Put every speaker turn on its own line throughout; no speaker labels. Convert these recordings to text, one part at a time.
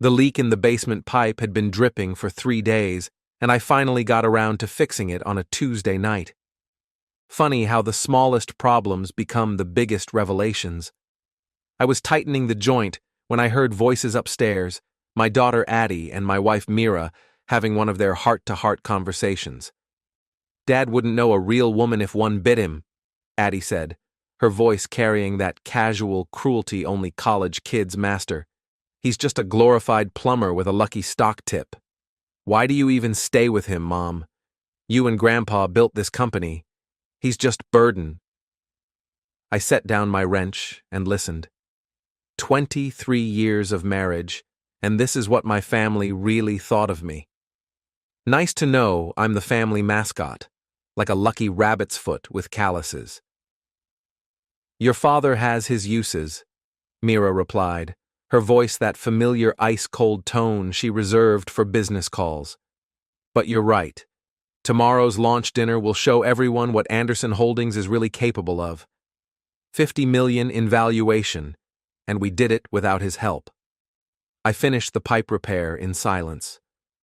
The leak in the basement pipe had been dripping for 3 days, and I finally got around to fixing it on a Tuesday night. Funny how the smallest problems become the biggest revelations. I was tightening the joint when I heard voices upstairs, my daughter Addie and my wife Mira having one of their heart-to-heart conversations. "Dad wouldn't know a real woman if one bit him," Addie said, her voice carrying that casual cruelty only college kids master. "He's just a glorified plumber with a lucky stock tip. Why do you even stay with him, Mom? You and Grandpa built this company. He's just burden." I set down my wrench and listened. 23 years of marriage, and this is what my family really thought of me. Nice to know I'm the family mascot, like a lucky rabbit's foot with calluses. "Your father has his uses," Mira replied, her voice that familiar ice-cold tone she reserved for business calls. "But you're right. Tomorrow's launch dinner will show everyone what Anderson Holdings is really capable of. 50 million in valuation, and we did it without his help." I finished the pipe repair in silence.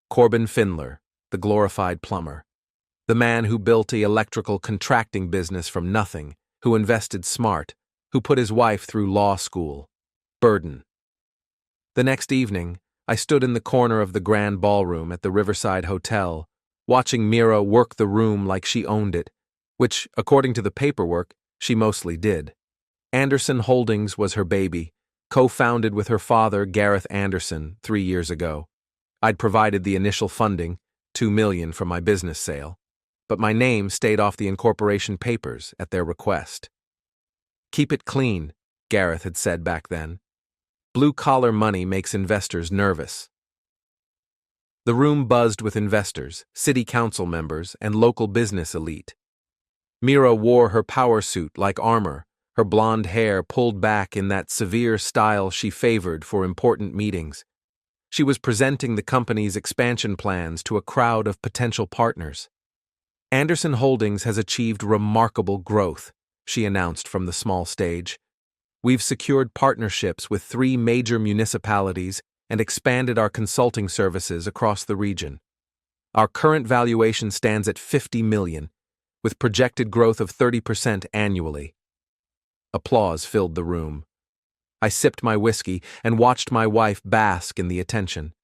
Corbin Findler, the glorified plumber. The man who built the electrical contracting business from nothing, who invested smart, who put his wife through law school. Burden. The next evening, I stood in the corner of the grand ballroom at the Riverside Hotel, watching Mira work the room like she owned it, which, according to the paperwork, she mostly did. Anderson Holdings was her baby, co-founded with her father, Gareth Anderson, 3 years ago. I'd provided the initial funding, $2 million from my business sale, but my name stayed off the incorporation papers at their request. "Keep it clean," Gareth had said back then. "Blue-collar money makes investors nervous." The room buzzed with investors, city council members, and local business elite. Mira wore her power suit like armor, her blonde hair pulled back in that severe style she favored for important meetings. She was presenting the company's expansion plans to a crowd of potential partners. "Anderson Holdings has achieved remarkable growth," she announced from the small stage. "We've secured partnerships with 3 major municipalities and expanded our consulting services across the region. Our current valuation stands at 50 million, with projected growth of 30% annually." Applause filled the room. I sipped my whiskey and watched my wife bask in the attention.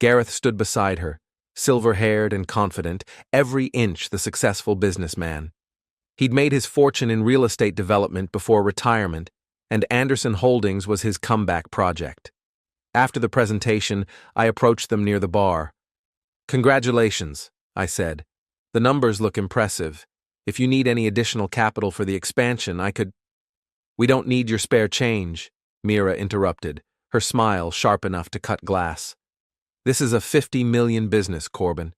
Gareth stood beside her, silver-haired and confident, every inch the successful businessman. He'd made his fortune in real estate development before retirement, and Anderson Holdings was his comeback project. After the presentation, I approached them near the bar. "Congratulations," I said. "The numbers look impressive. If you need any additional capital for the expansion, I could—" "We don't need your spare change," Mira interrupted, her smile sharp enough to cut glass. "This is a 50 million business, Corbin.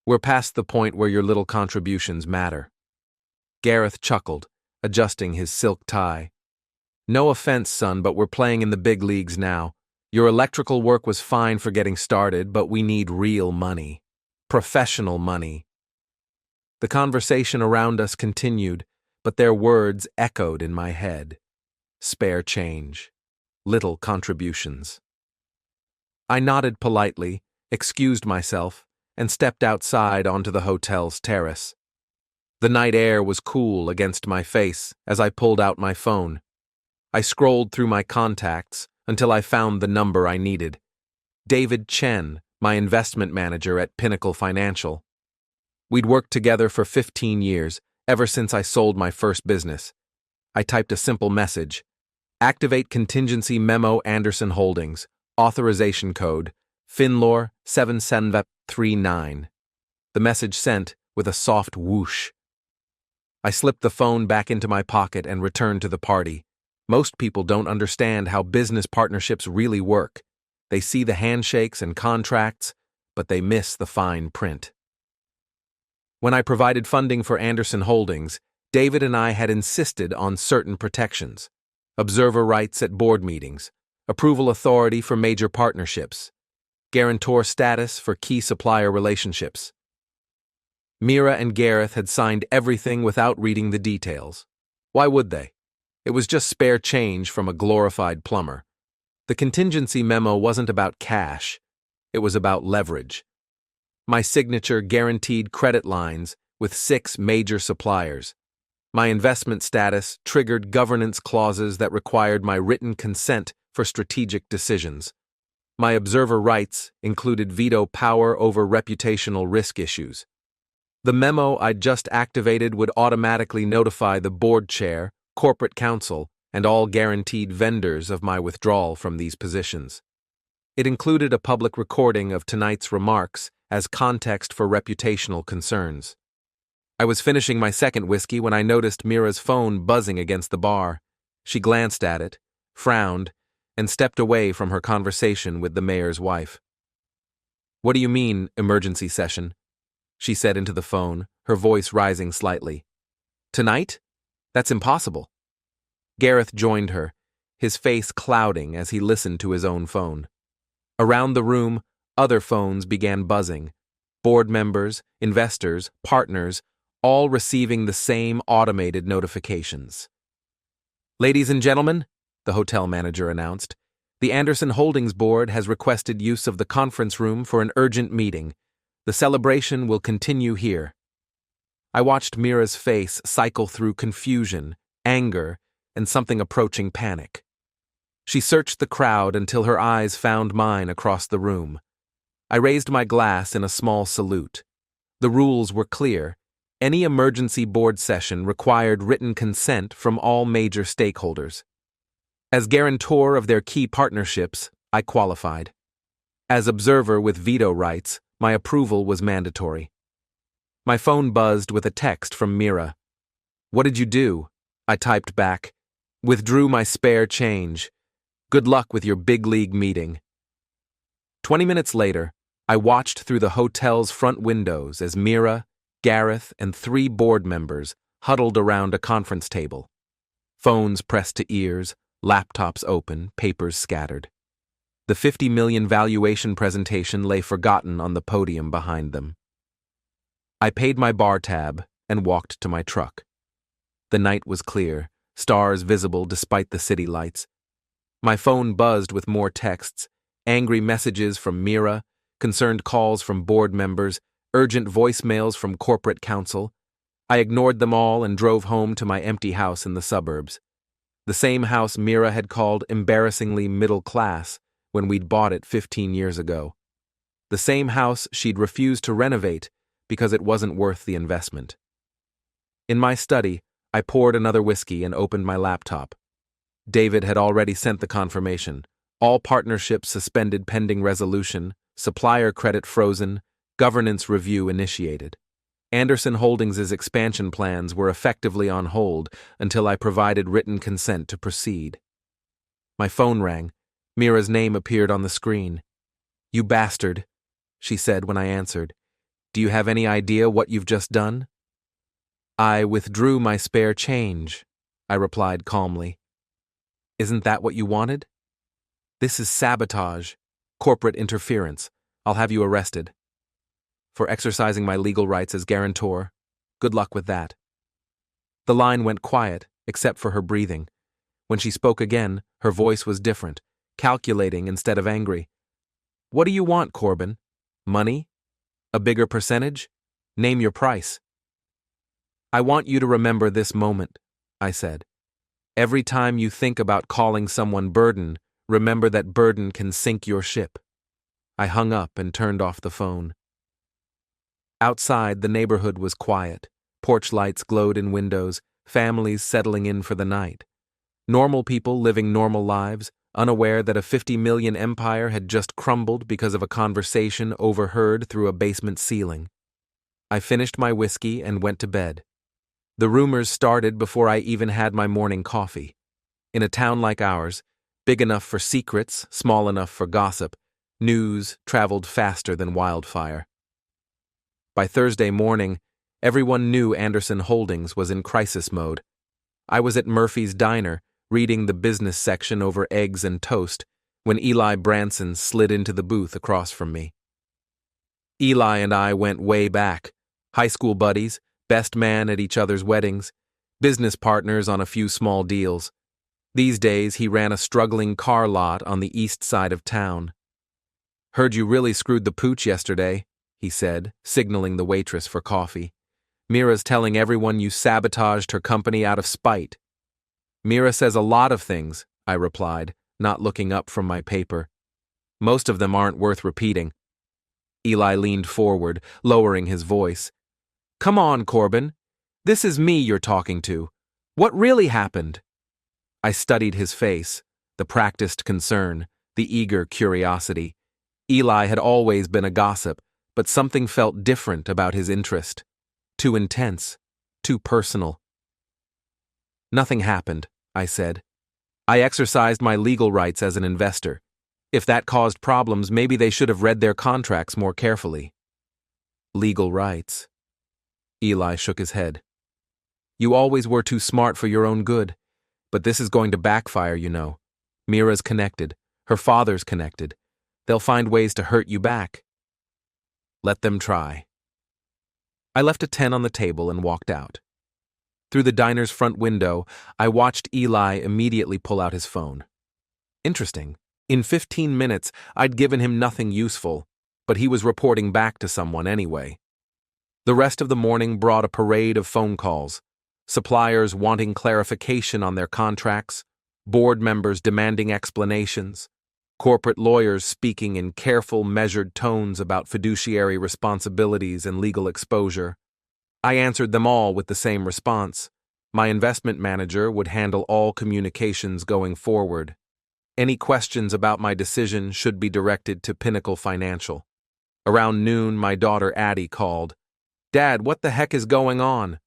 We're past the point where your little contributions matter." Gareth chuckled, adjusting his silk tie. "No offense, son, but we're playing in the big leagues now. Your electrical work was fine for getting started, but we need real money. Professional money." The conversation around us continued, but their words echoed in my head. Spare change. Little contributions. I nodded politely, excused myself, and stepped outside onto the hotel's terrace. The night air was cool against my face as I pulled out my phone. I scrolled through my contacts until I found the number I needed. David Chen, my investment manager at Pinnacle Financial. We'd worked together for 15 years, ever since I sold my first business. I typed a simple message. "Activate contingency memo Anderson Holdings. Authorization code. Finlor 7739. The message sent with a soft whoosh. I slipped the phone back into my pocket and returned to the party. Most people don't understand how business partnerships really work. They see the handshakes and contracts, but they miss the fine print. When I provided funding for Anderson Holdings, David and I had insisted on certain protections: observer rights at board meetings, approval authority for major partnerships, guarantor status for key supplier relationships. Mira and Gareth had signed everything without reading the details. Why would they? It was just spare change from a glorified plumber. The contingency memo wasn't about cash, it was about leverage. My signature guaranteed credit lines with 6 major suppliers. My investment status triggered governance clauses that required my written consent for strategic decisions. My observer rights included veto power over reputational risk issues. The memo I'd just activated would automatically notify the board chair, corporate counsel, and all guaranteed vendors of my withdrawal from these positions. It included a public recording of tonight's remarks as context for reputational concerns. I was finishing my second whiskey when I noticed Mira's phone buzzing against the bar. She glanced at it, frowned, and stepped away from her conversation with the mayor's wife. "What do you mean, emergency session?" she said into the phone, her voice rising slightly. "Tonight? That's impossible." Gareth joined her, his face clouding as he listened to his own phone. Around the room, other phones began buzzing. Board members, investors, partners, all receiving the same automated notifications. "Ladies and gentlemen," the hotel manager announced, "the Anderson Holdings Board has requested use of the conference room for an urgent meeting. The celebration will continue here." I watched Mira's face cycle through confusion, anger, and something approaching panic. She searched the crowd until her eyes found mine across the room. I raised my glass in a small salute. The rules were clear. Any emergency board session required written consent from all major stakeholders. As guarantor of their key partnerships, I qualified. As observer with veto rights, my approval was mandatory. My phone buzzed with a text from Mira. "What did you do?" I typed back. "Withdrew my spare change. Good luck with your big league meeting." 20 minutes later, I watched through the hotel's front windows as Mira, Gareth, and 3 board members huddled around a conference table. Phones pressed to ears, laptops open, papers scattered. The $50 million valuation presentation lay forgotten on the podium behind them. I paid my bar tab and walked to my truck. The night was clear, stars visible despite the city lights. My phone buzzed with more texts, angry messages from Mira, concerned calls from board members, urgent voicemails from corporate counsel. I ignored them all and drove home to my empty house in the suburbs. The same house Mira had called embarrassingly middle class when we'd bought it 15 years ago. The same house she'd refused to renovate because it wasn't worth the investment. In my study, I poured another whiskey and opened my laptop. David had already sent the confirmation. All partnerships suspended pending resolution, supplier credit frozen, governance review initiated. Anderson Holdings' expansion plans were effectively on hold until I provided written consent to proceed. My phone rang. Mira's name appeared on the screen. "You bastard," she said when I answered. "Do you have any idea what you've just done?" "I withdrew my spare change," I replied calmly. "Isn't that what you wanted?" "This is sabotage, corporate interference. I'll have you arrested." "For exercising my legal rights as guarantor. Good luck with that." The line went quiet, except for her breathing. When she spoke again, her voice was different, calculating instead of angry. "What do you want, Corbin? Money? A bigger percentage? Name your price." "I want you to remember this moment," I said. "Every time you think about calling someone burden, remember that burden can sink your ship." I hung up and turned off the phone. Outside, the neighborhood was quiet. Porch lights glowed in windows, families settling in for the night. Normal people living normal lives, unaware that a 50 million empire had just crumbled because of a conversation overheard through a basement ceiling. I finished my whiskey and went to bed. The rumors started before I even had my morning coffee. In a town like ours, big enough for secrets, small enough for gossip, news traveled faster than wildfire. By Thursday morning, everyone knew Anderson Holdings was in crisis mode. I was at Murphy's Diner, reading the business section over eggs and toast, when Eli Branson slid into the booth across from me. Eli and I went way back, high school buddies, best man at each other's weddings, business partners on a few small deals. These days, he ran a struggling car lot on the east side of town. "Heard you really screwed the pooch yesterday," he said, signaling the waitress for coffee. "Mira's telling everyone you sabotaged her company out of spite." "Mira says a lot of things," I replied, not looking up from my paper. "Most of them aren't worth repeating." Eli leaned forward, lowering his voice. "Come on, Corbin. This is me you're talking to. What really happened?" I studied his face, the practiced concern, the eager curiosity. Eli had always been a gossip, but something felt different about his interest. Too intense, too personal. "Nothing happened," I said. "I exercised my legal rights as an investor. If that caused problems, maybe they should have read their contracts more carefully." "Legal rights." Eli shook his head. "You always were too smart for your own good. But this is going to backfire, you know. Mira's connected. Her father's connected. They'll find ways to hurt you back." "Let them try." I left a 10 on the table and walked out. Through the diner's front window, I watched Eli immediately pull out his phone. Interesting. In 15 minutes, I'd given him nothing useful, but he was reporting back to someone anyway. The rest of the morning brought a parade of phone calls. Suppliers wanting clarification on their contracts, board members demanding explanations, corporate lawyers speaking in careful, measured tones about fiduciary responsibilities and legal exposure. I answered them all with the same response. My investment manager would handle all communications going forward. Any questions about my decision should be directed to Pinnacle Financial. Around noon, my daughter Addie called. "Dad, what the heck is going on?"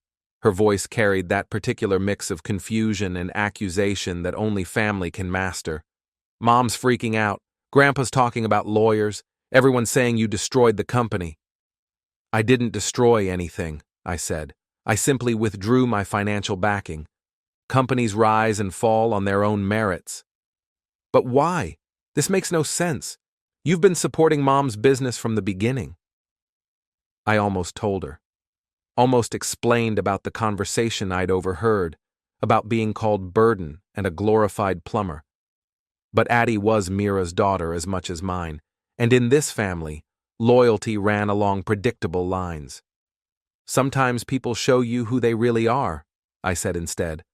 Her voice carried that particular mix of confusion and accusation that only family can master. "Mom's freaking out. Grandpa's talking about lawyers. Everyone's saying you destroyed the company." "I didn't destroy anything," I said. "I simply withdrew my financial backing. Companies rise and fall on their own merits." "But why? This makes no sense. You've been supporting Mom's business from the beginning." I almost told her. Almost explained about the conversation I'd overheard, about being called burden and a glorified plumber. But Addie was Mira's daughter as much as mine, and in this family, loyalty ran along predictable lines. "Sometimes people show you who they really are," I said instead.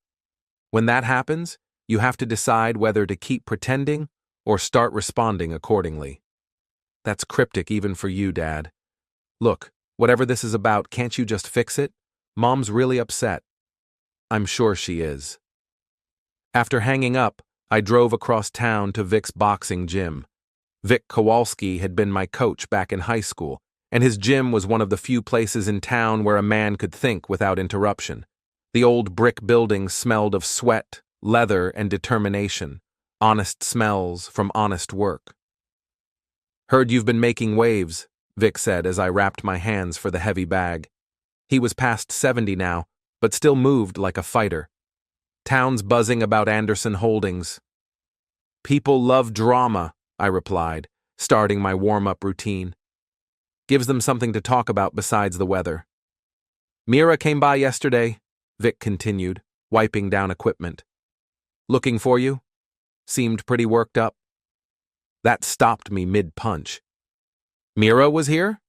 "When that happens, you have to decide whether to keep pretending or start responding accordingly." "That's cryptic even for you, Dad. Look, whatever this is about, can't you just fix it? Mom's really upset." "I'm sure she is." After hanging up, I drove across town to Vic's boxing gym. Vic Kowalski had been my coach back in high school, and his gym was one of the few places in town where a man could think without interruption. The old brick building smelled of sweat, leather, and determination, honest smells from honest work. "Heard you've been making waves," Vic said as I wrapped my hands for the heavy bag. He was past 70 now, but still moved like a fighter. "Town's buzzing about Anderson Holdings." "People love drama," I replied, starting my warm-up routine. "Gives them something to talk about besides the weather." "Mira came by yesterday," Vic continued, wiping down equipment. "Looking for you? Seemed pretty worked up." That stopped me mid-punch. "Mira was here?"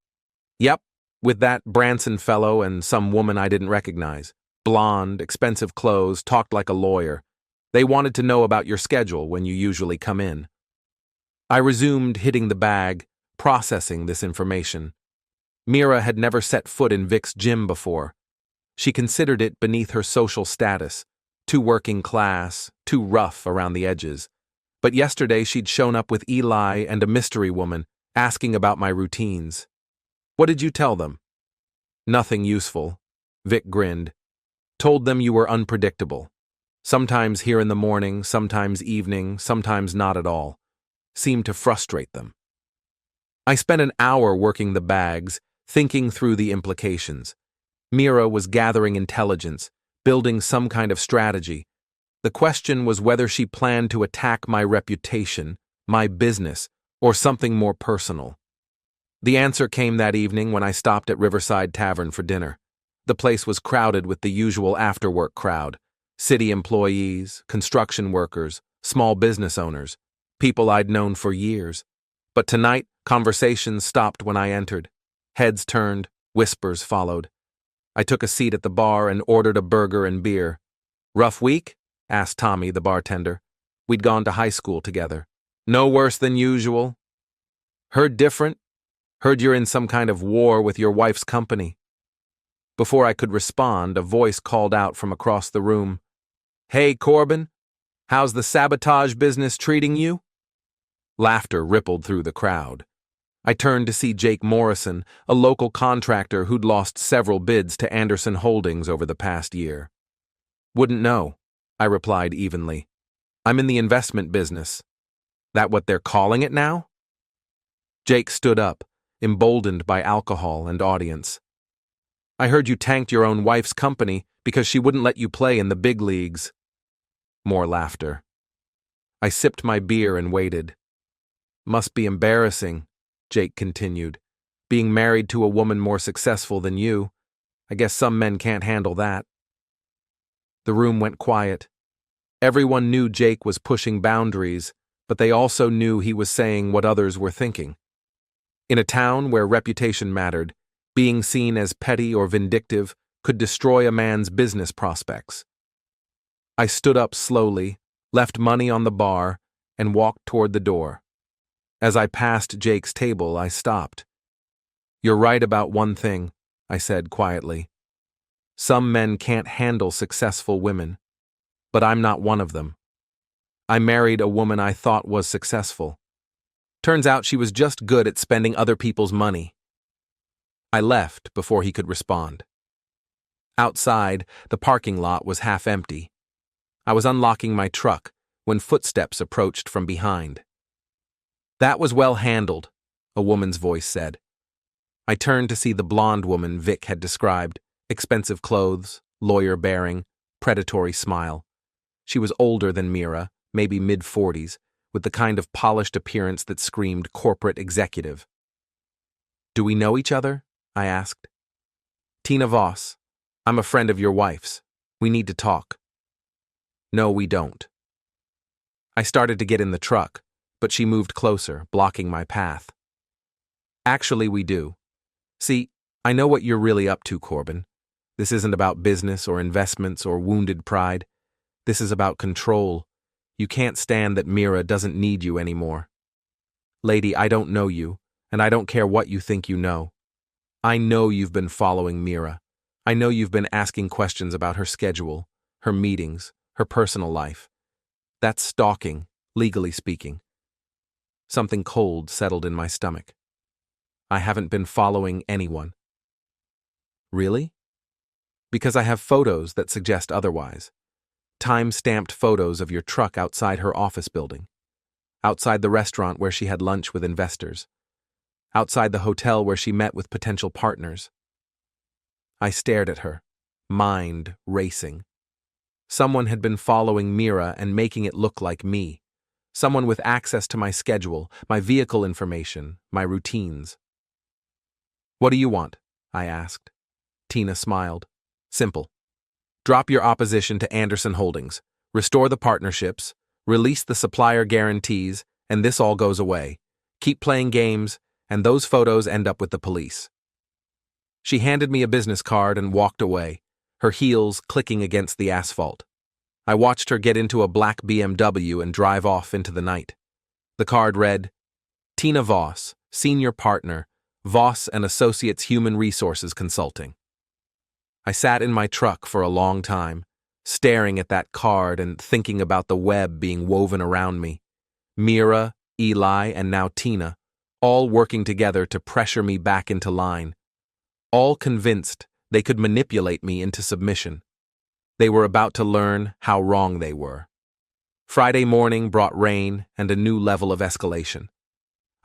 "Yep, with that Branson fellow and some woman I didn't recognize. Blonde, expensive clothes, talked like a lawyer. They wanted to know about your schedule when you usually come in." I resumed hitting the bag, processing this information. Mira had never set foot in Vic's gym before. She considered it beneath her social status, too working class, too rough around the edges. But yesterday she'd shown up with Eli and a mystery woman, asking about my routines. "What did you tell them?" "Nothing useful," Vic grinned. "Told them you were unpredictable. Sometimes here in the morning, sometimes evening, sometimes not at all. Seemed to frustrate them." I spent an hour working the bags, thinking through the implications. Mira was gathering intelligence, building some kind of strategy. The question was whether she planned to attack my reputation, my business, or something more personal. The answer came that evening when I stopped at Riverside Tavern for dinner. The place was crowded with the usual after-work crowd. City employees, construction workers, small business owners, people I'd known for years. But tonight, conversations stopped when I entered. Heads turned, whispers followed. I took a seat at the bar and ordered a burger and beer. "Rough week?" asked Tommy, the bartender. We'd gone to high school together. "No worse than usual." "Heard different? Heard you're in some kind of war with your wife's company." Before I could respond, a voice called out from across the room. "Hey, Corbin, how's the sabotage business treating you?" Laughter rippled through the crowd. I turned to see Jake Morrison, a local contractor who'd lost several bids to Anderson Holdings over the past year. "Wouldn't know," I replied evenly. "I'm in the investment business." "That what they're calling it now?" Jake stood up, emboldened by alcohol and audience. "I heard you tanked your own wife's company because she wouldn't let you play in the big leagues." More laughter. I sipped my beer and waited. "Must be embarrassing," Jake continued. "Being married to a woman more successful than you. I guess some men can't handle that." The room went quiet. Everyone knew Jake was pushing boundaries, but they also knew he was saying what others were thinking. In a town where reputation mattered, being seen as petty or vindictive could destroy a man's business prospects. I stood up slowly, left money on the bar, and walked toward the door. As I passed Jake's table, I stopped. "You're right about one thing," I said quietly. "Some men can't handle successful women, but I'm not one of them. I married a woman I thought was successful. Turns out she was just good at spending other people's money." I left before he could respond. Outside, the parking lot was half empty. I was unlocking my truck when footsteps approached from behind. "That was well handled," a woman's voice said. I turned to see the blonde woman Vic had described, expensive clothes, lawyer-bearing, predatory smile. She was older than Mira, maybe mid-40s, with the kind of polished appearance that screamed corporate executive. "Do we know each other?" I asked. "Tina Voss. I'm a friend of your wife's. We need to talk." "No, we don't." I started to get in the truck, but she moved closer, blocking my path. "Actually, we do. See, I know what you're really up to, Corbin. This isn't about business or investments or wounded pride. This is about control. You can't stand that Mira doesn't need you anymore. Lady, I don't know you, and I don't care what you think you know. I know you've been following Mira. I know you've been asking questions about her schedule, her meetings, her personal life. That's stalking, legally speaking." Something cold settled in my stomach. "I haven't been following anyone." "Really?" "Because I have photos that suggest otherwise. Time-stamped photos of your truck outside her office building. Outside the restaurant where she had lunch with investors. Outside the hotel where she met with potential partners." I stared at her, mind racing. Someone had been following Mira and making it look like me. Someone with access to my schedule, my vehicle information, my routines. "What do you want?" I asked. Tina smiled. "Simple. Drop your opposition to Anderson Holdings, restore the partnerships, release the supplier guarantees, and this all goes away. Keep playing games, and those photos end up with the police." She handed me a business card and walked away, her heels clicking against the asphalt. I watched her get into a black BMW and drive off into the night. The card read, "Tina Voss, Senior Partner, Voss and Associates Human Resources Consulting." I sat in my truck for a long time, staring at that card and thinking about the web being woven around me. Mira, Eli, and now Tina, all working together to pressure me back into line. All convinced they could manipulate me into submission. They were about to learn how wrong they were. Friday morning brought rain and a new level of escalation.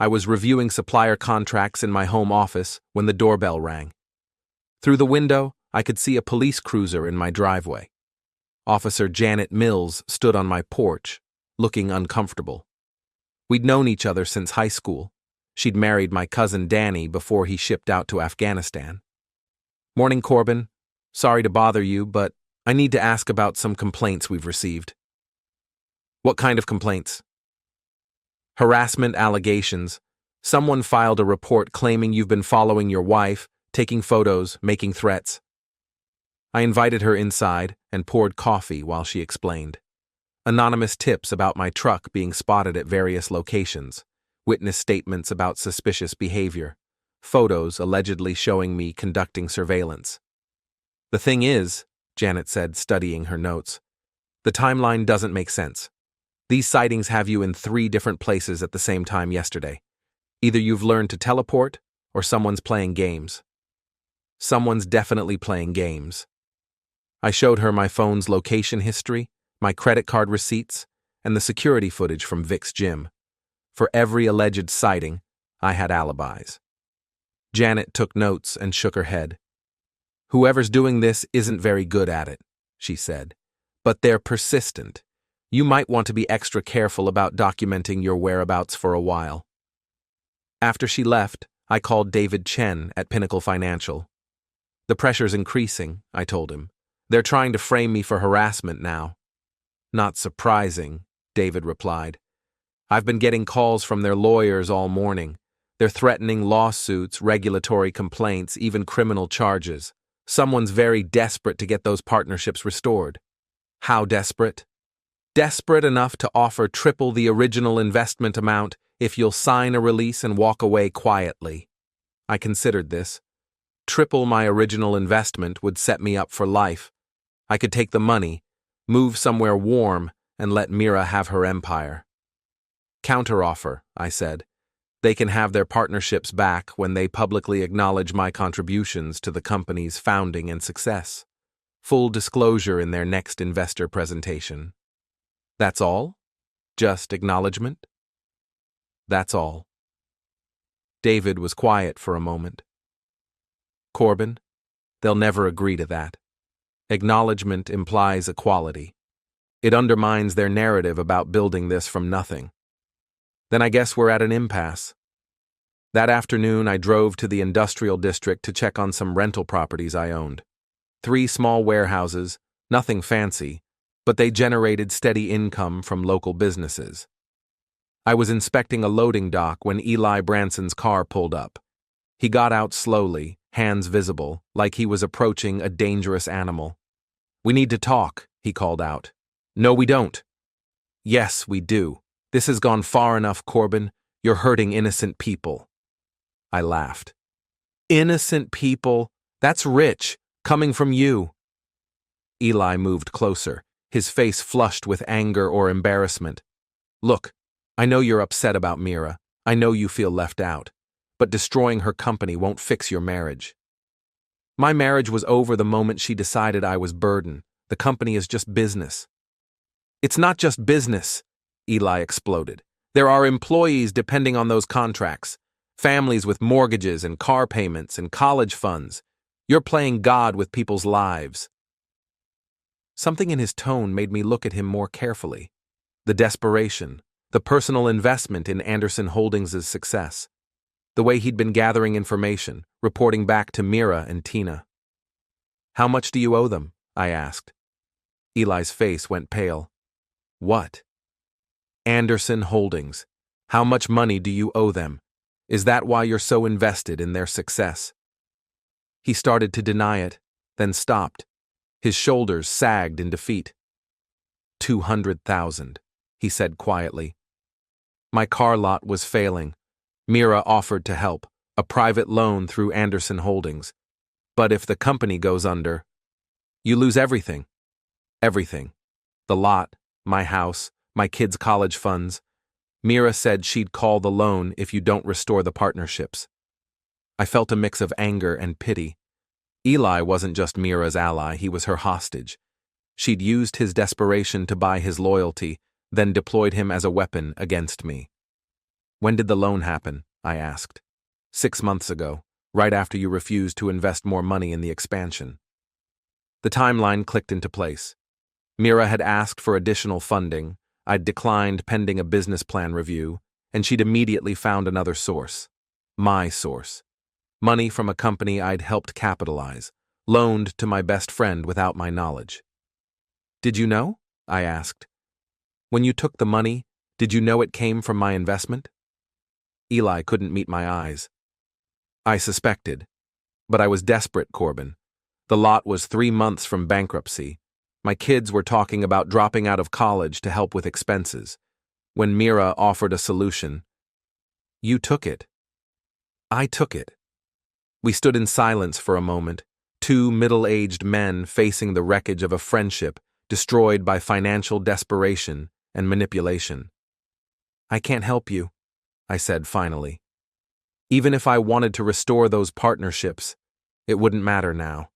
I was reviewing supplier contracts in my home office when the doorbell rang. Through the window, I could see a police cruiser in my driveway. Officer Janet Mills stood on my porch, looking uncomfortable. We'd known each other since high school. She'd married my cousin Danny before he shipped out to Afghanistan. "Morning, Corbin. Sorry to bother you, but I need to ask about some complaints we've received. What kind of complaints? Harassment allegations. Someone filed a report claiming you've been following your wife, taking photos, making threats. I invited her inside and poured coffee while she explained. Anonymous tips about my truck being spotted at various locations, witness statements about suspicious behavior, photos allegedly showing me conducting surveillance. The thing is, Janet said, studying her notes, the timeline doesn't make sense. These sightings have you in 3 different places at the same time yesterday. Either you've learned to teleport, or someone's playing games. Someone's definitely playing games. I showed her my phone's location history, my credit card receipts, and the security footage from Vic's gym. For every alleged sighting, I had alibis. Janet took notes and shook her head. Whoever's doing this isn't very good at it, she said. But they're persistent. You might want to be extra careful about documenting your whereabouts for a while. After she left, I called David Chen at Pinnacle Financial. The pressure's increasing, I told him. They're trying to frame me for harassment now. Not surprising, David replied. I've been getting calls from their lawyers all morning. They're threatening lawsuits, regulatory complaints, even criminal charges. Someone's very desperate to get those partnerships restored. How desperate? Desperate enough to offer triple the original investment amount if you'll sign a release and walk away quietly. I considered this. Triple my original investment would set me up for life. I could take the money, move somewhere warm, and let Mira have her empire. Counteroffer, I said. They can have their partnerships back when they publicly acknowledge my contributions to the company's founding and success. Full disclosure in their next investor presentation. That's all? Just acknowledgement? That's all. David was quiet for a moment. Corbin, they'll never agree to that. Acknowledgement implies equality. It undermines their narrative about building this from nothing. Then I guess we're at an impasse. That afternoon, I drove to the industrial district to check on some rental properties I owned. 3 small warehouses, nothing fancy, but they generated steady income from local businesses. I was inspecting a loading dock when Eli Branson's car pulled up. He got out slowly, hands visible, like he was approaching a dangerous animal. We need to talk, he called out. No, we don't. Yes, we do. This has gone far enough, Corbin. You're hurting innocent people. I laughed. Innocent people? That's rich, coming from you. Eli moved closer, his face flushed with anger or embarrassment. Look, I know you're upset about Mira. I know you feel left out. But destroying her company won't fix your marriage. My marriage was over the moment she decided I was burden. The company is just business. It's not just business, Eli exploded. There are employees depending on those contracts, families with mortgages and car payments and college funds. You're playing God with people's lives. Something in his tone made me look at him more carefully. The desperation, the personal investment in Anderson Holdings' success. The way he'd been gathering information, reporting back to Mira and Tina. How much do you owe them? I asked. Eli's face went pale. What? Anderson Holdings. How much money do you owe them? Is that why you're so invested in their success? He started to deny it, then stopped. His shoulders sagged in defeat. 200,000, he said quietly. My car lot was failing. Mira offered to help, a private loan through Anderson Holdings. But if the company goes under, you lose everything. Everything. The lot, my house, my kids' college funds. Mira said she'd call the loan if you don't restore the partnerships. I felt a mix of anger and pity. Eli wasn't just Mira's ally, he was her hostage. She'd used his desperation to buy his loyalty, then deployed him as a weapon against me. When did the loan happen? I asked. 6 months ago, right after you refused to invest more money in the expansion. The timeline clicked into place. Mira had asked for additional funding, I'd declined pending a business plan review, and she'd immediately found another source. My source. Money from a company I'd helped capitalize, loaned to my best friend without my knowledge. Did you know? I asked. When you took the money, did you know it came from my investment? Eli couldn't meet my eyes. I suspected. But I was desperate, Corbin. The lot was 3 months from bankruptcy. My kids were talking about dropping out of college to help with expenses. When Mira offered a solution, you took it. I took it. We stood in silence for a moment, two middle-aged men facing the wreckage of a friendship destroyed by financial desperation and manipulation. I can't help you, I said finally. Even if I wanted to restore those partnerships, it wouldn't matter now.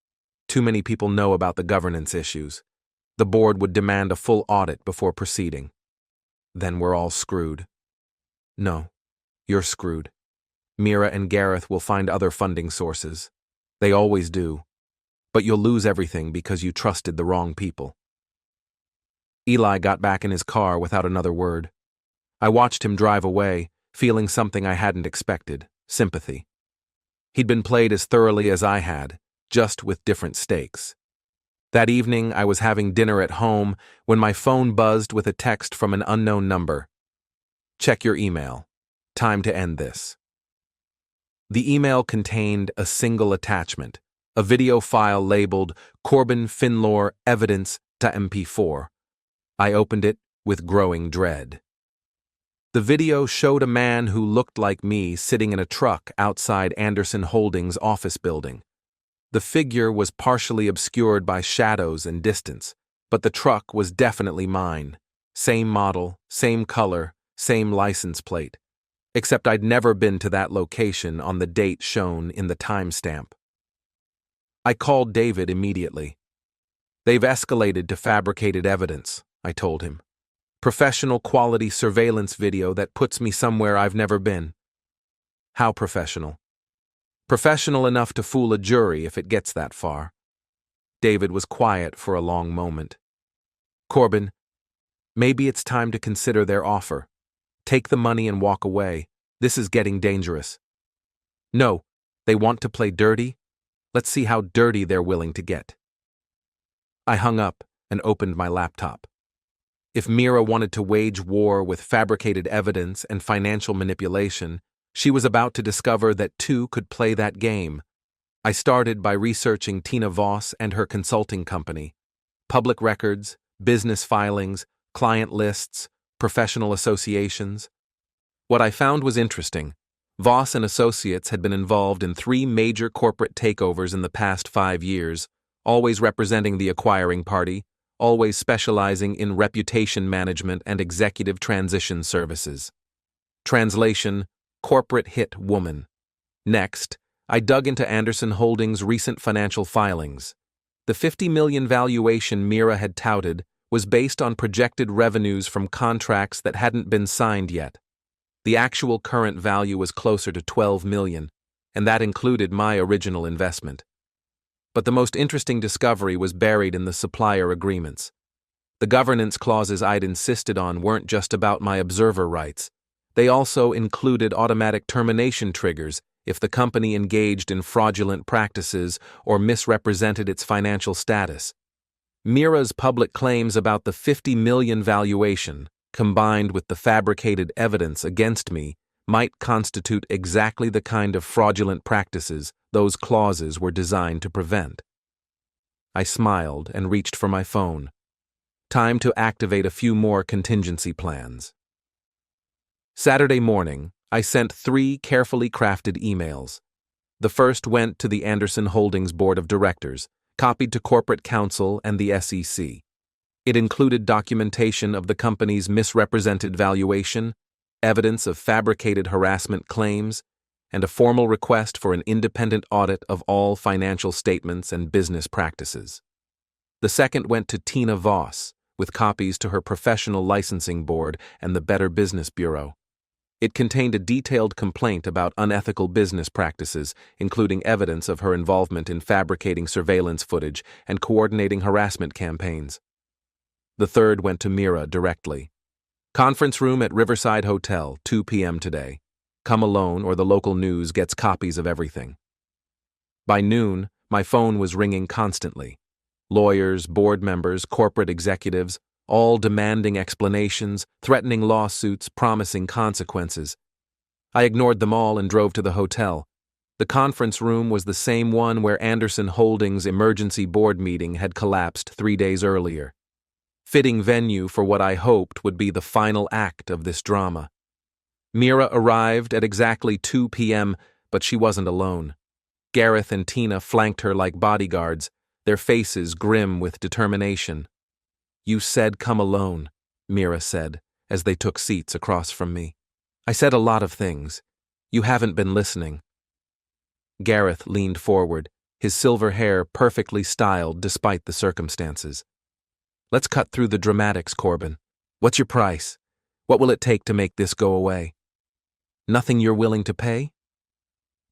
Too many people know about the governance issues. The board would demand a full audit before proceeding. Then we're all screwed. No, you're screwed. Mira and Gareth will find other funding sources. They always do. But you'll lose everything because you trusted the wrong people. Eli got back in his car without another word. I watched him drive away, feeling something I hadn't expected, sympathy. He'd been played as thoroughly as I had, just with different stakes. That evening, I was having dinner at home when my phone buzzed with a text from an unknown number. Check your email. Time to end this. The email contained a single attachment, a video file labeled Corbin Finlore Evidence.mp4. I opened it with growing dread. The video showed a man who looked like me sitting in a truck outside Anderson Holdings' office building. The figure was partially obscured by shadows and distance, but the truck was definitely mine. Same model, same color, same license plate. Except I'd never been to that location on the date shown in the timestamp. I called David immediately. They've escalated to fabricated evidence, I told him. Professional quality surveillance video that puts me somewhere I've never been. How professional? Professional enough to fool a jury if it gets that far. David was quiet for a long moment. Corbin, maybe it's time to consider their offer. Take the money and walk away. This is getting dangerous. No, they want to play dirty? Let's see how dirty they're willing to get. I hung up and opened my laptop. If Mira wanted to wage war with fabricated evidence and financial manipulation, she was about to discover that two could play that game. I started by researching Tina Voss and her consulting company. Public records, business filings, client lists, professional associations. What I found was interesting. Voss and Associates had been involved in 3 major corporate takeovers in the past 5 years, always representing the acquiring party, always specializing in reputation management and executive transition services. Translation: corporate hit woman. Next, I dug into Anderson Holdings' recent financial filings. The $50 million valuation Mira had touted was based on projected revenues from contracts that hadn't been signed yet. The actual current value was closer to $12 million, and that included my original investment. But the most interesting discovery was buried in the supplier agreements. The governance clauses I'd insisted on weren't just about my observer rights. They also included automatic termination triggers if the company engaged in fraudulent practices or misrepresented its financial status. Mira's public claims about the $50 million valuation, combined with the fabricated evidence against me, might constitute exactly the kind of fraudulent practices those clauses were designed to prevent. I smiled and reached for my phone. Time to activate a few more contingency plans. Saturday morning, I sent 3 carefully crafted emails. The first went to the Anderson Holdings Board of Directors, copied to Corporate Counsel and the SEC. It included documentation of the company's misrepresented valuation, evidence of fabricated harassment claims, and a formal request for an independent audit of all financial statements and business practices. The second went to Tina Voss, with copies to her professional licensing board and the Better Business Bureau. It contained a detailed complaint about unethical business practices, including evidence of her involvement in fabricating surveillance footage and coordinating harassment campaigns. The third went to Mira directly. Conference room at Riverside Hotel, 2 p.m. today. Come alone or the local news gets copies of everything. By noon, my phone was ringing constantly. Lawyers, board members, corporate executives, all demanding explanations, threatening lawsuits, promising consequences. I ignored them all and drove to the hotel. The conference room was the same one where Anderson Holdings' emergency board meeting had collapsed 3 days earlier. Fitting venue for what I hoped would be the final act of this drama. Mira arrived at exactly 2 p.m., but she wasn't alone. Gareth and Tina flanked her like bodyguards, their faces grim with determination. "You said come alone," Mira said, as they took seats across from me. "I said a lot of things. You haven't been listening." Gareth leaned forward, his silver hair perfectly styled despite the circumstances. "Let's cut through the dramatics, Corbin. What's your price? What will it take to make this go away?" "Nothing you're willing to pay?"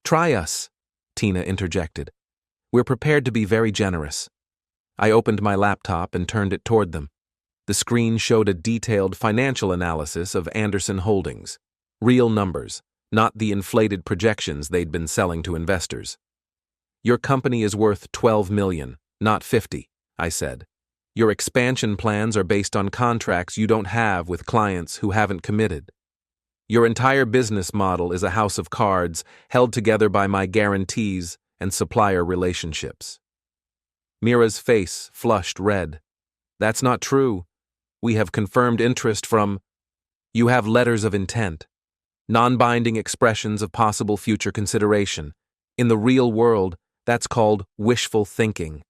"Try us," Tina interjected. "We're prepared to be very generous." I opened my laptop and turned it toward them. The screen showed a detailed financial analysis of Anderson Holdings. Real numbers, not the inflated projections they'd been selling to investors. "Your company is worth $12 million, not 50, I said. "Your expansion plans are based on contracts you don't have with clients who haven't committed. Your entire business model is a house of cards held together by my guarantees and supplier relationships." Mira's face flushed red. "That's not true. We have confirmed interest from—" "You have letters of intent, non-binding expressions of possible future consideration. In the real world, that's called wishful thinking."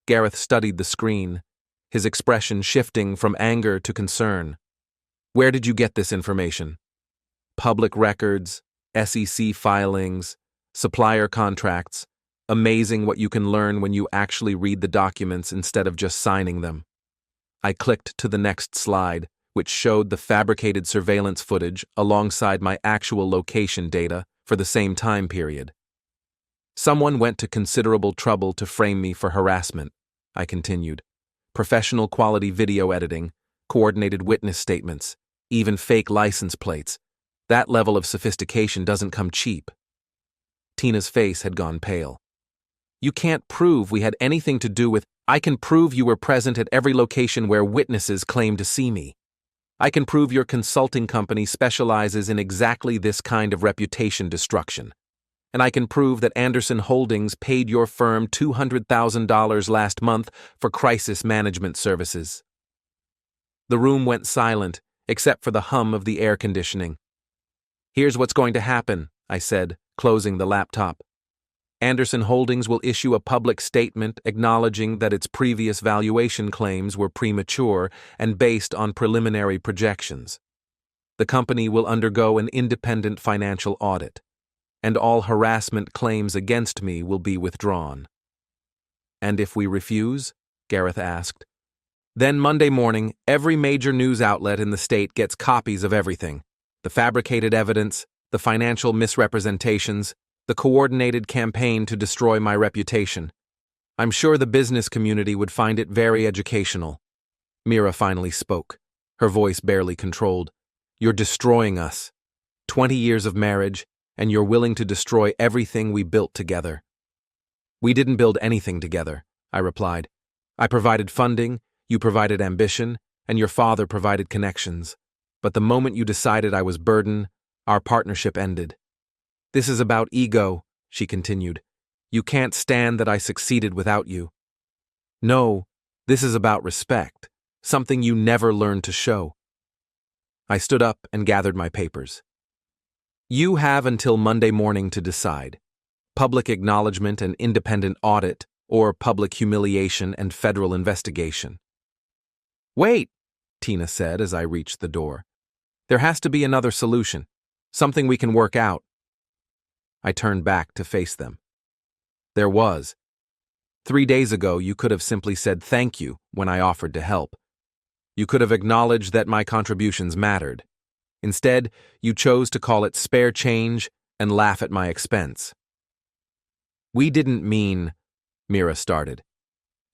Gareth studied the screen, his expression shifting from anger to concern. "Where did you get this information?" "Public records, SEC filings, supplier contracts. Amazing what you can learn when you actually read the documents instead of just signing them." I clicked to the next slide, which showed the fabricated surveillance footage alongside my actual location data for the same time period. "Someone went to considerable trouble to frame me for harassment," I continued. "Professional quality video editing, coordinated witness statements, even fake license plates. That level of sophistication doesn't come cheap." Tina's face had gone pale. "You can't prove we had anything to do with—" "I can prove you were present at every location where witnesses claim to see me. I can prove your consulting company specializes in exactly this kind of reputation destruction. And I can prove that Anderson Holdings paid your firm $200,000 last month for crisis management services." The room went silent, except for the hum of the air conditioning. "Here's what's going to happen," I said, closing the laptop. "Anderson Holdings will issue a public statement acknowledging that its previous valuation claims were premature and based on preliminary projections. The company will undergo an independent financial audit, and all harassment claims against me will be withdrawn." "And if we refuse?" Gareth asked. "Then Monday morning, every major news outlet in the state gets copies of everything. The fabricated evidence, the financial misrepresentations, the coordinated campaign to destroy my reputation. I'm sure the business community would find it very educational." Mira finally spoke, her voice barely controlled. "You're destroying us. 20 years of marriage, and you're willing to destroy everything we built together." "We didn't build anything together," I replied. "I provided funding, you provided ambition, and your father provided connections. But the moment you decided I was burden, our partnership ended." "This is about ego," she continued. "You can't stand that I succeeded without you." "No, this is about respect, something you never learned to show." I stood up and gathered my papers. "You have until Monday morning to decide. Public acknowledgement and independent audit, or public humiliation and federal investigation." "Wait," Tina said as I reached the door. "There has to be another solution, something we can work out." I turned back to face them. There was. 3 days ago, you could have simply said thank you when I offered to help. You could have acknowledged that my contributions mattered. Instead, you chose to call it spare change and laugh at my expense. "We didn't mean," Mira started.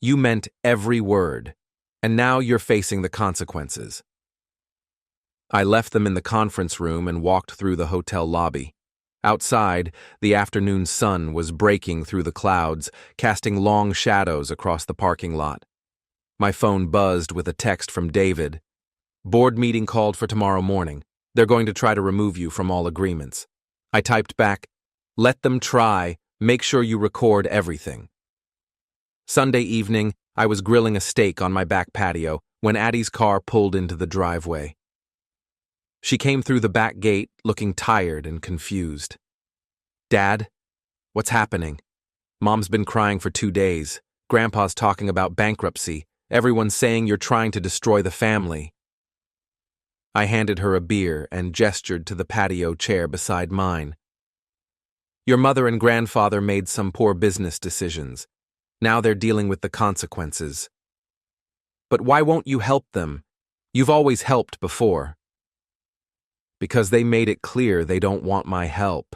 "You meant every word, and now you're facing the consequences." I left them in the conference room and walked through the hotel lobby. Outside, the afternoon sun was breaking through the clouds, casting long shadows across the parking lot. My phone buzzed with a text from David. "Board meeting called for tomorrow morning. They're going to try to remove you from all agreements." I typed back, "Let them try. Make sure you record everything." Sunday evening, I was grilling a steak on my back patio when Addie's car pulled into the driveway. She came through the back gate, looking tired and confused. "Dad, what's happening? Mom's been crying for 2 days. Grandpa's talking about bankruptcy. Everyone's saying you're trying to destroy the family." I handed her a beer and gestured to the patio chair beside mine. "Your mother and grandfather made some poor business decisions. Now they're dealing with the consequences." "But why won't you help them? You've always helped before." "Because they made it clear they don't want my help.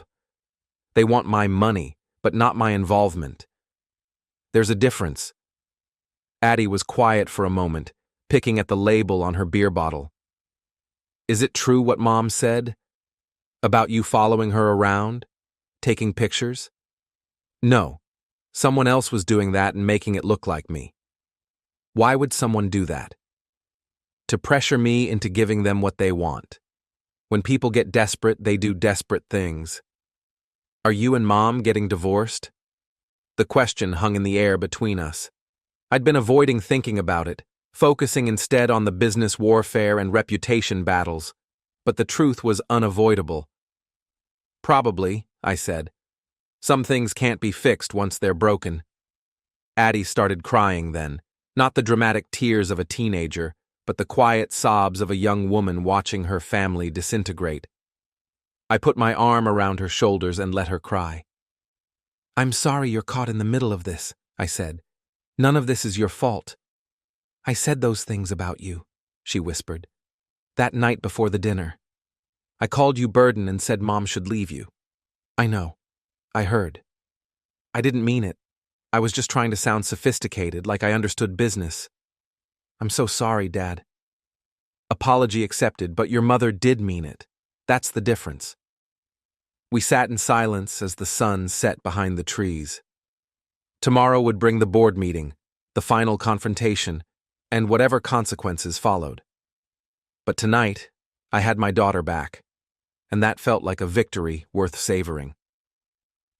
They want my money, but not my involvement. There's a difference." Addie was quiet for a moment, picking at the label on her beer bottle. "Is it true what Mom said? About you following her around? Taking pictures?" "No. Someone else was doing that and making it look like me." "Why would someone do that?" "To pressure me into giving them what they want. When people get desperate, they do desperate things." "Are you and Mom getting divorced?" The question hung in the air between us. I'd been avoiding thinking about it, focusing instead on the business warfare and reputation battles, but the truth was unavoidable. "Probably," I said. "Some things can't be fixed once they're broken." Addie started crying then, not the dramatic tears of a teenager, but the quiet sobs of a young woman watching her family disintegrate. I put my arm around her shoulders and let her cry. "I'm sorry you're caught in the middle of this," I said. "None of this is your fault." "I said those things about you," she whispered. "That night before the dinner. I called you burden and said Mom should leave you." "I know. I heard. I didn't mean it. I was just trying to sound sophisticated, like I understood business. I'm so sorry, Dad." "Apology accepted, but your mother did mean it. That's the difference." We sat in silence as the sun set behind the trees. Tomorrow would bring the board meeting, the final confrontation, and whatever consequences followed. But tonight, I had my daughter back, and that felt like a victory worth savoring.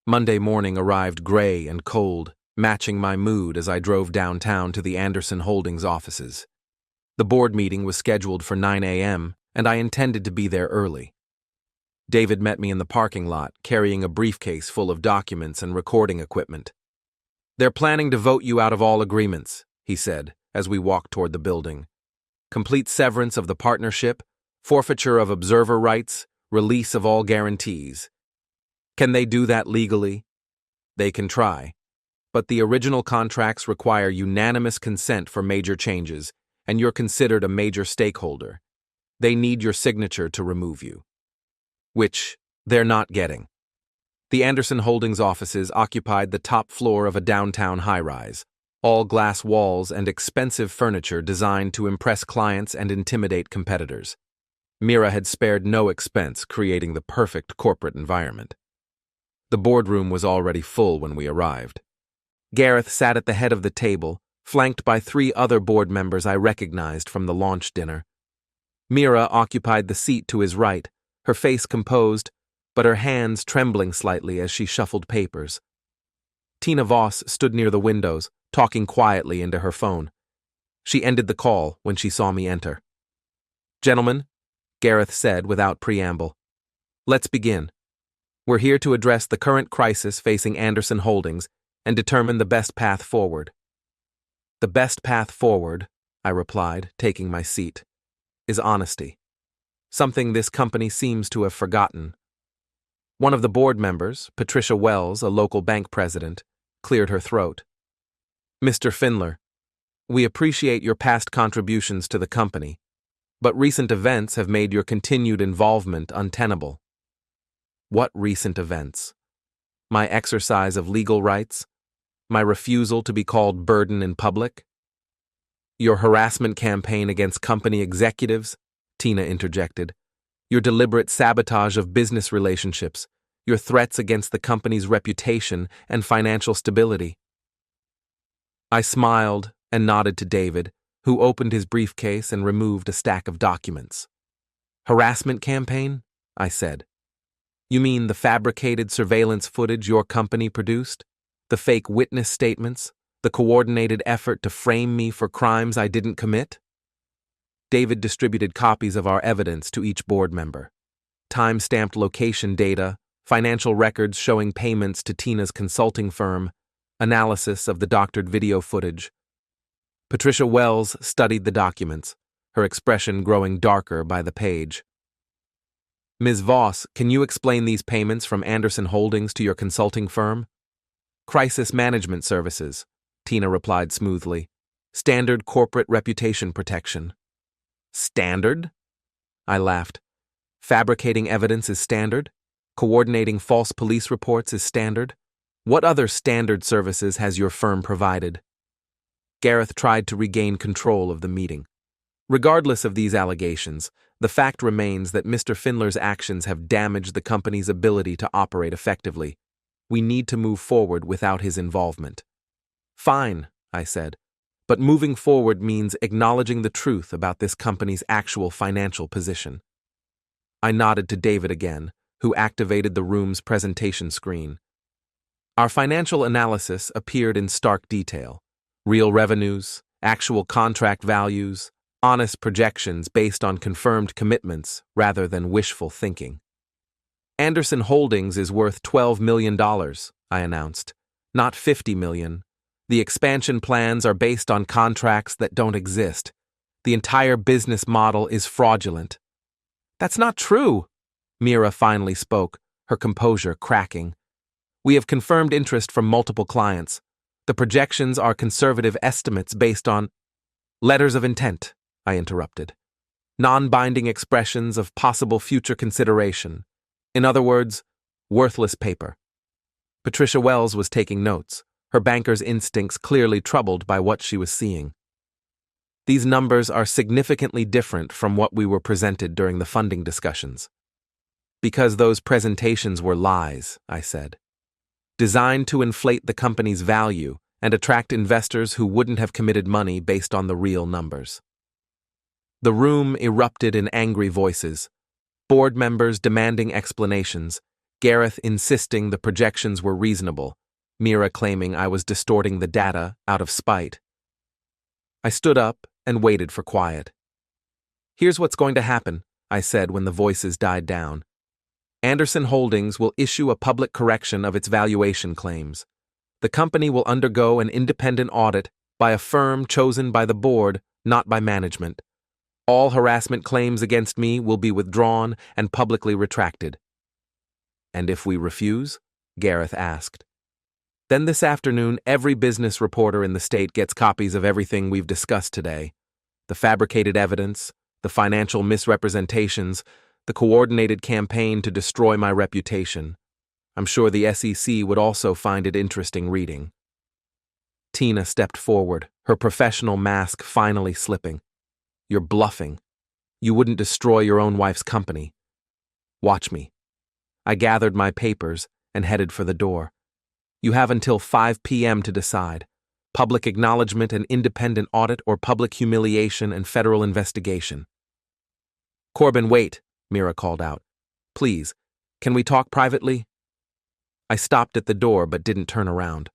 Monday morning arrived gray and cold, matching my mood as I drove downtown to the Anderson Holdings offices. The board meeting was scheduled for 9 a.m., and I intended to be there early. David met me in the parking lot, carrying a briefcase full of documents and recording equipment. "They're planning to vote you out of all agreements," he said, as we walked toward the building. "Complete severance of the partnership, forfeiture of observer rights, release of all guarantees." Can they do that legally? They can try. But the original contracts require unanimous consent for major changes, and you're considered a major stakeholder. They need your signature to remove you. Which they're not getting. The Anderson Holdings offices occupied the top floor of a downtown high-rise, all glass walls and expensive furniture designed to impress clients and intimidate competitors. Mira had spared no expense creating the perfect corporate environment. The boardroom was already full when we arrived. Gareth sat at the head of the table, flanked by 3 other board members I recognized from the launch dinner. Mira occupied the seat to his right, her face composed, but her hands trembling slightly as she shuffled papers. Tina Voss stood near the windows, talking quietly into her phone. She ended the call when she saw me enter. "Gentlemen," Gareth said without preamble, "let's begin. We're here to address the current crisis facing Anderson Holdings and determine the best path forward." "The best path forward," I replied, taking my seat, "is honesty. Something this company seems to have forgotten." One of the board members, Patricia Wells, a local bank president, cleared her throat. "Mr. Findler, we appreciate your past contributions to the company, but recent events have made your continued involvement untenable." "What recent events? My exercise of legal rights? My refusal to be called burden in public?" "Your harassment campaign against company executives," Tina interjected. "Your deliberate sabotage of business relationships. your threats against the company's reputation and financial stability. I smiled and nodded to David, who opened his briefcase and removed a stack of documents. Harassment campaign? I said. You mean the fabricated surveillance footage your company produced? The fake witness statements? The coordinated effort to frame me for crimes I didn't commit? David distributed copies of our evidence to each board member. Time-stamped location data, financial records showing payments to Tina's consulting firm, analysis of the doctored video footage. Patricia Wells studied the documents, her expression growing darker by the page. Ms. Voss, can you explain these payments from Anderson Holdings to your consulting firm? Crisis Management Services, Tina replied smoothly. Standard corporate reputation protection. Standard? I laughed. Fabricating evidence is standard? Coordinating false police reports is standard? What other standard services has your firm provided? Gareth tried to regain control of the meeting. Regardless of these allegations, the fact remains that Mr. Findler's actions have damaged the company's ability to operate effectively. We need to move forward without his involvement. Fine, I said, but moving forward means acknowledging the truth about this company's actual financial position. I nodded to David again, who activated the room's presentation screen. Our financial analysis appeared in stark detail. Real revenues, actual contract values, honest projections based on confirmed commitments rather than wishful thinking. Anderson Holdings is worth $12 million, I announced, not $50 million. The expansion plans are based on contracts that don't exist. The entire business model is fraudulent. That's not true, Mira finally spoke, her composure cracking. We have confirmed interest from multiple clients. The projections are conservative estimates based on letters of intent, I interrupted. Non-binding expressions of possible future consideration. In other words, worthless paper. Patricia Wells was taking notes, her banker's instincts clearly troubled by what she was seeing. These numbers are significantly different from what we were presented during the funding discussions. Because those presentations were lies, I said. Designed to inflate the company's value and attract investors who wouldn't have committed money based on the real numbers. The room erupted in angry voices, board members demanding explanations, Gareth insisting the projections were reasonable, Mira claiming I was distorting the data out of spite. I stood up and waited for quiet. Here's what's going to happen, I said when the voices died down. Anderson Holdings will issue a public correction of its valuation claims. The company will undergo an independent audit by a firm chosen by the board, not by management. All harassment claims against me will be withdrawn and publicly retracted. And if we refuse? Gareth asked. Then this afternoon, every business reporter in the state gets copies of everything we've discussed today. The fabricated evidence, the financial misrepresentations, the coordinated campaign to destroy my reputation. I'm sure the SEC would also find it interesting reading. Tina stepped forward, her professional mask finally slipping. You're bluffing. You wouldn't destroy your own wife's company. Watch me. I gathered my papers and headed for the door. You have until 5 p.m. to decide. Public acknowledgement and independent audit or public humiliation and federal investigation. Corbin, wait, Mira called out. Please, can we talk privately? I stopped at the door but didn't turn around.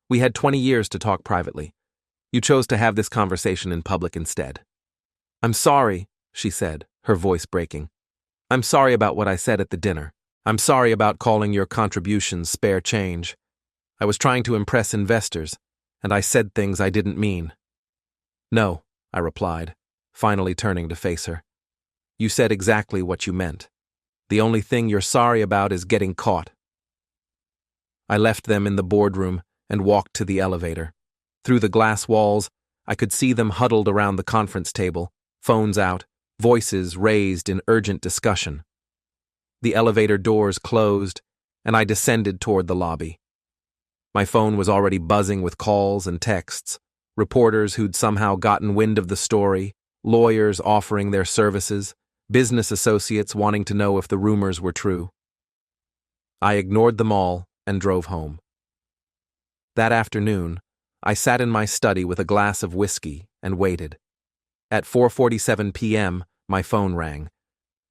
We had 20 years to talk privately. You chose to have this conversation in public instead. I'm sorry, she said, her voice breaking. I'm sorry about what I said at the dinner. I'm sorry about calling your contributions spare change. I was trying to impress investors, and I said things I didn't mean. No, I replied, finally turning to face her. You said exactly what you meant. The only thing you're sorry about is getting caught. I left them in the boardroom and walked to the elevator. Through the glass walls, I could see them huddled around the conference table, phones out, voices raised in urgent discussion. The elevator doors closed, and I descended toward the lobby. My phone was already buzzing with calls and texts, reporters who'd somehow gotten wind of the story, lawyers offering their services, business associates wanting to know if the rumors were true. I ignored them all and drove home. That afternoon, I sat in my study with a glass of whiskey and waited. At 4:47 p.m., my phone rang.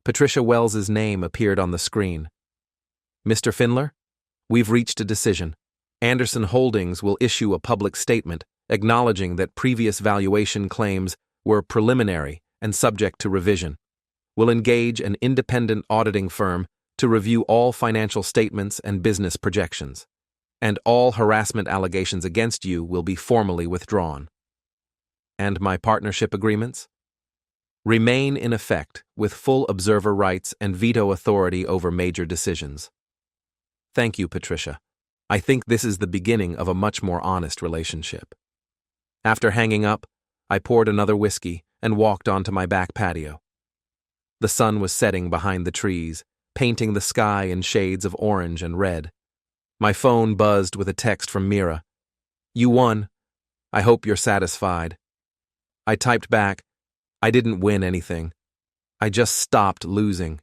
Patricia Wells's name appeared on the screen. Mr. Findler, we've reached a decision. Anderson Holdings will issue a public statement acknowledging that previous valuation claims were preliminary and subject to revision. We'll engage an independent auditing firm to review all financial statements and business projections, and all harassment allegations against you will be formally withdrawn. And my partnership agreements? Remain in effect with full observer rights and veto authority over major decisions. Thank you, Patricia. I think this is the beginning of a much more honest relationship. After hanging up, I poured another whiskey and walked onto my back patio. The sun was setting behind the trees, painting the sky in shades of orange and red. My phone buzzed with a text from Mira. You won. I hope you're satisfied. I typed back, I didn't win anything. I just stopped losing.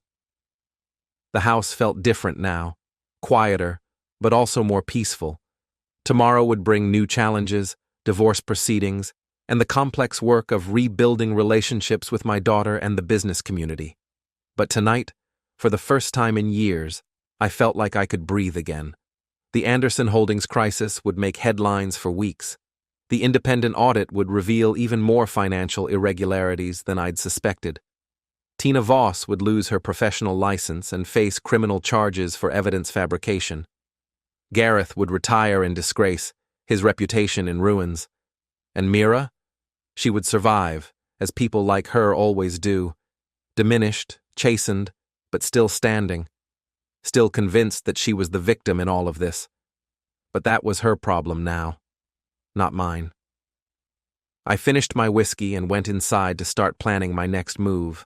The house felt different now, quieter, but also more peaceful. Tomorrow would bring new challenges, divorce proceedings, and the complex work of rebuilding relationships with my daughter and the business community. But tonight, for the first time in years, I felt like I could breathe again. The Anderson Holdings crisis would make headlines for weeks. The independent audit would reveal even more financial irregularities than I'd suspected. Tina Voss would lose her professional license and face criminal charges for evidence fabrication. Gareth would retire in disgrace, his reputation in ruins. And Mira? She would survive, as people like her always do, diminished, chastened, but still standing, still convinced that she was the victim in all of this. But that was her problem now, not mine. I finished my whiskey and went inside to start planning my next move.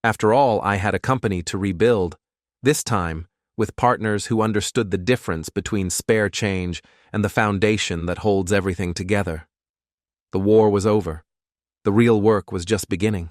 After all, I had a company to rebuild, this time with partners who understood the difference between spare change and the foundation that holds everything together. The war was over. The real work was just beginning.